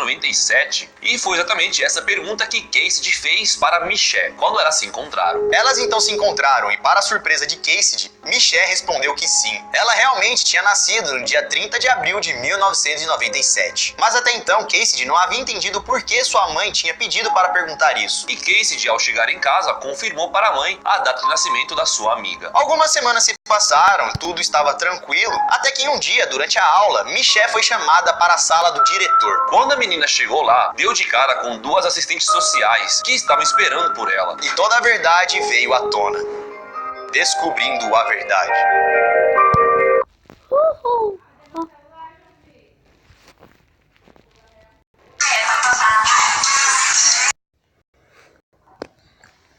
1997 e foi exatamente essa pergunta que Cassidy fez para Michelle quando elas se encontraram. Elas então se encontraram e, para a surpresa de Cassidy, Michelle respondeu que sim. Ela realmente tinha nascido no dia 30 de abril de 1997. Mas até então, Cassidy não havia entendido por que sua mãe tinha pedido para perguntar isso. E Cassidy, ao chegar em casa, confirmou para a mãe a data de nascimento da sua amiga. Algumas semanas se passaram, tudo estava tranquilo, até que um dia, durante a aula, Michelle foi chamada para a sala do diretor. Quando a menina chegou lá, deu de cara com duas assistentes sociais que estavam esperando por ela. E toda a verdade veio à tona. Descobrindo a verdade.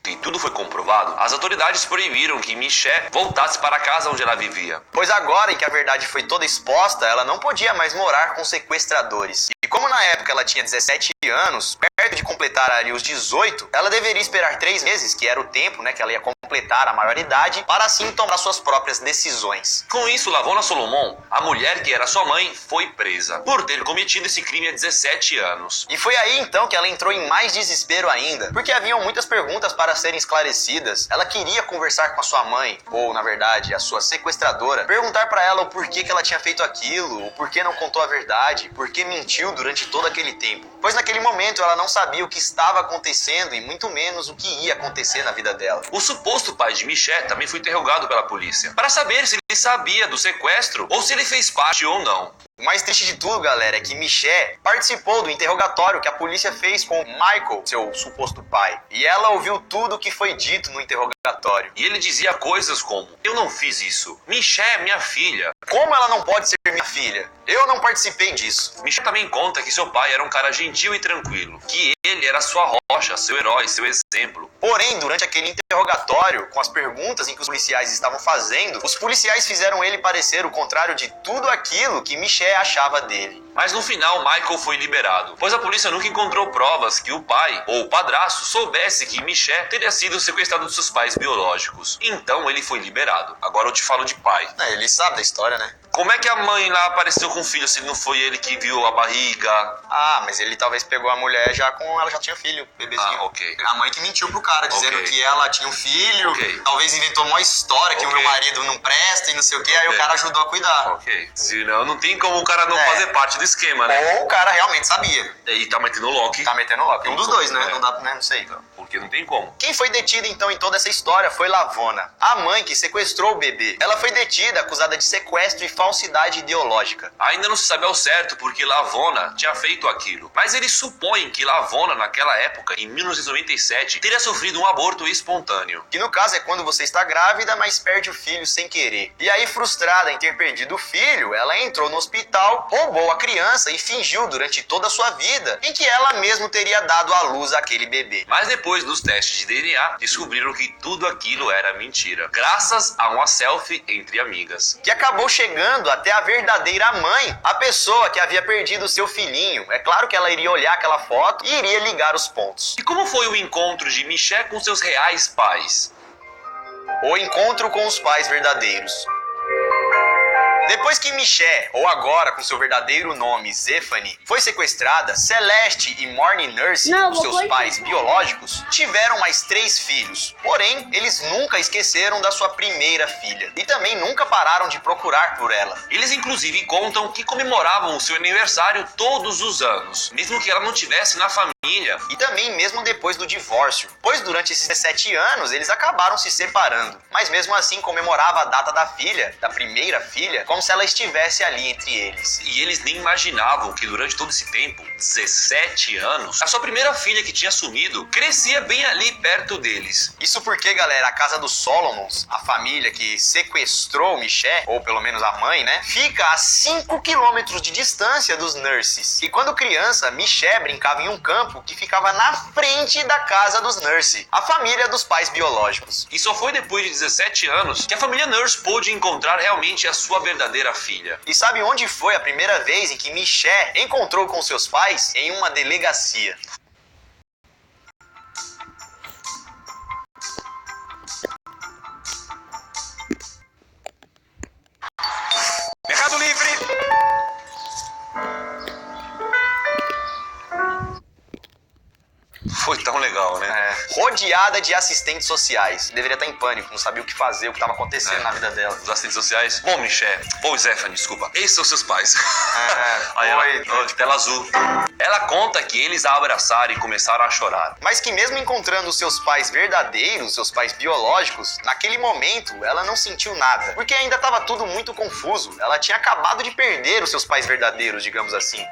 E tudo foi comprovado, as autoridades proibiram que Michelle voltasse para a casa onde ela vivia. Pois agora em que a verdade foi toda exposta, ela não podia mais morar com sequestradores. E como na época ela tinha 17 anos, perto de completar ali os 18, ela deveria esperar 3 meses, que era o tempo, que ela ia completar a maioridade, para assim tomar suas próprias decisões. Com isso, Lavona Solomon, a mulher que era sua mãe, foi presa por ter cometido esse crime há 17 anos. E foi aí então que ela entrou em mais desespero ainda, porque haviam muitas perguntas para serem esclarecidas. Ela queria conversar com a sua mãe, ou na verdade a sua sequestradora, perguntar para ela o porquê que ela tinha feito aquilo, o porquê não contou a verdade, porquê mentiu durante todo aquele tempo. Pois naquele momento ela não sabia o que estava acontecendo e muito menos o que ia acontecer na vida dela. O suposto pai de Michelle também foi interrogado pela polícia para saber se ele sabia do sequestro ou se ele fez parte ou não. O mais triste de tudo, galera, é que Michelle participou do interrogatório que a polícia fez com Michael, seu suposto pai. E ela ouviu tudo o que foi dito no interrogatório. E ele dizia coisas como: eu não fiz isso. Michelle é minha filha. Como ela não pode ser minha filha? Eu não participei disso. Michelle também conta que seu pai era um cara gentil e tranquilo, que ele era sua rocha, seu herói, seu exemplo. Porém, durante aquele interrogatório, com as perguntas em que os policiais estavam fazendo, os policiais fizeram ele parecer o contrário de tudo aquilo que Michelle achava dele. Mas no final, Michael foi liberado, pois a polícia nunca encontrou provas que o pai ou o padrasto soubesse que Michelle teria sido sequestrado dos seus pais biológicos. Então ele foi liberado. Agora eu te falo de pai. Ele sabe da história, né? Como é que a mãe lá apareceu com o filho se não foi ele que viu a barriga? Ah, mas ele talvez pegou a mulher já com... ela já tinha filho, bebezinho. Ah, ok. A mãe que mentiu pro cara, dizendo que ela tinha um filho, Ok. talvez inventou uma história que o meu marido não presta e não sei o que, aí o cara ajudou a cuidar. Ok. Senão não tem como o cara não fazer parte do esquema, né? Ou o cara realmente sabia. E tá metendo Loki. Tá metendo Loki. Um dos dois, né? Não dá, né? Não sei. Porque não tem como. Quem foi detida então em toda essa história foi Lavona, a mãe que sequestrou o bebê. Ela foi detida acusada de sequestro e falsidade ideológica. Ainda não se sabe ao certo porque Lavona tinha feito aquilo. Mas eles supõem que Lavona, naquela época, em 1997, teria sofrido um aborto espontâneo. Que no caso é quando você está grávida, mas perde o filho sem querer. E aí, frustrada em ter perdido o filho, ela entrou no hospital, roubou a criança e fingiu durante toda a sua vida em que ela mesma teria dado à luz aquele bebê. Mas depois dos testes de DNA, descobriram que tudo aquilo era mentira, graças a uma selfie entre amigas. Que acabou chegando até a verdadeira mãe, a pessoa que havia perdido seu filhinho. É claro que ela iria olhar aquela foto e iria ligar os pontos. E como foi o encontro de Michelle com seus reais pais? O encontro com os pais verdadeiros. Depois que Michelle, ou agora com seu verdadeiro nome, Zephany, foi sequestrada, Celeste e Morning Nurse, os seus pais biológicos, tiveram mais 3 filhos. Porém, eles nunca esqueceram da sua primeira filha. E também nunca pararam de procurar por ela. Eles inclusive contam que comemoravam o seu aniversário todos os anos, mesmo que ela não estivesse na família. E também mesmo depois do divórcio, pois durante esses 17 anos eles acabaram se separando. Mas mesmo assim comemorava a data da filha, da primeira filha, como se ela estivesse ali entre eles. E eles nem imaginavam que durante todo esse tempo, 17 anos, a sua primeira filha que tinha sumido, crescia bem ali perto deles. Isso porque, galera, a casa dos Solomons, a família que sequestrou Michelle, ou pelo menos a mãe, né, fica a 5 quilômetros de distância dos Nurses. E quando criança, Michelle brincava em um campo que ficava na frente da casa dos Nurse, a família dos pais biológicos. E só foi depois de 17 anos que a família Nurse pôde encontrar realmente a sua verdadeira filha. E sabe onde foi a primeira vez em que Michelle encontrou com seus pais? Em uma delegacia. Mercado Livre! foi tão legal, né? Rodeada de assistentes sociais. Deveria estar em pânico, não sabia o que fazer, o que estava acontecendo na vida dela. Os assistentes sociais. Bom, Michelle. Bom, Stephanie, desculpa. Esses são seus pais. Aí ela, de tela azul. Ela conta que eles a abraçaram e começaram a chorar. Mas que mesmo encontrando os seus pais verdadeiros, seus pais biológicos, naquele momento ela não sentiu nada. Porque ainda estava tudo muito confuso. Ela tinha acabado de perder os seus pais verdadeiros, digamos assim.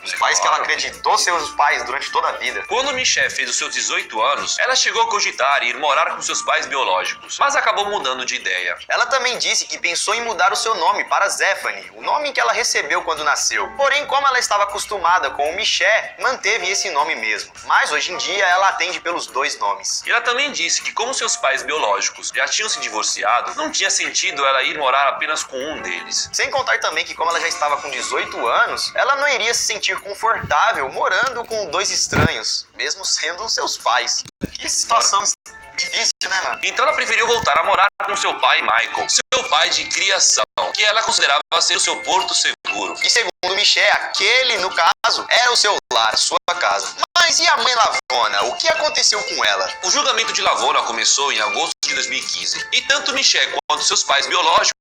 Os pais que ela acreditou ser os pais durante toda a vida. Quando Michelle fez os seus 18 anos, ela chegou a cogitar ir morar com seus pais biológicos, mas acabou mudando de ideia. Ela também disse que pensou em mudar o seu nome para Stephanie, o nome que ela recebeu quando nasceu. Porém, como ela estava acostumada com o Michelle, manteve esse nome mesmo. Mas hoje em dia ela atende pelos dois nomes. E ela também disse que como seus pais biológicos já tinham se divorciado, não tinha sentido ela ir morar apenas com um deles. Sem contar também que como ela já estava com 18 anos, ela não iria se sentir confortável morando com dois estranhos, mesmo sendo seus pais. Que situação difícil, né, mano? Então ela preferiu voltar a morar com seu pai, Michael, seu pai de criação, que ela considerava ser o seu porto seguro. E segundo Michelle, aquele, no caso, era o seu lar, sua casa. Mas e a mãe Lavona? O que aconteceu com ela? O julgamento de Lavona começou em agosto de 2015, e tanto Michelle quanto seus pais biológicos